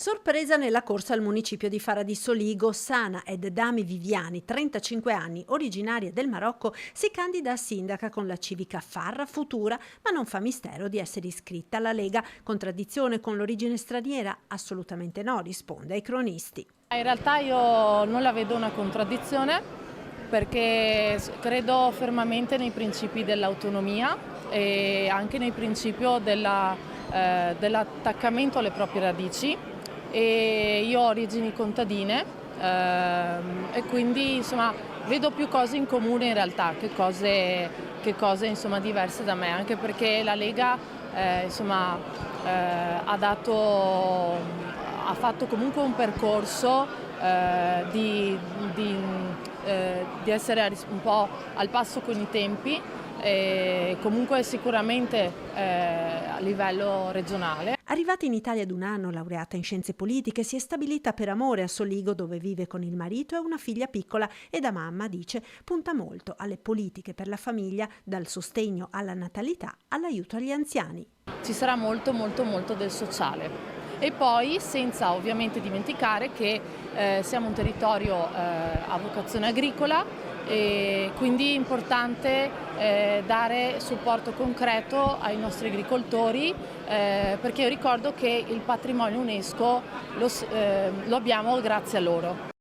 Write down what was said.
Sorpresa nella corsa al municipio di Fara di Soligo, Sana ed Dami Viviani, 35 anni, originaria del Marocco, si candida a sindaca con la civica Farra Futura, ma non fa mistero di essere iscritta alla Lega. Contraddizione con l'origine straniera? Assolutamente no, risponde ai cronisti. In realtà io non la vedo una contraddizione perché credo fermamente nei principi dell'autonomia e anche nel principio dell'attaccamento alle proprie radici. E io ho origini contadine e quindi insomma vedo più cose in comune in realtà che cose insomma diverse da me, anche perché la Lega insomma ha fatto comunque un percorso di essere un po' al passo con i tempi e comunque sicuramente a livello regionale. Arrivata in Italia ad un anno, laureata in scienze politiche, si è stabilita per amore a Soligo, dove vive con il marito e una figlia piccola, e da mamma, dice, punta molto alle politiche per la famiglia, dal sostegno alla natalità all'aiuto agli anziani. Ci sarà molto molto molto del sociale. E poi senza ovviamente dimenticare che siamo un territorio a vocazione agricola e quindi è importante dare supporto concreto ai nostri agricoltori perché io ricordo che il patrimonio UNESCO lo abbiamo grazie a loro.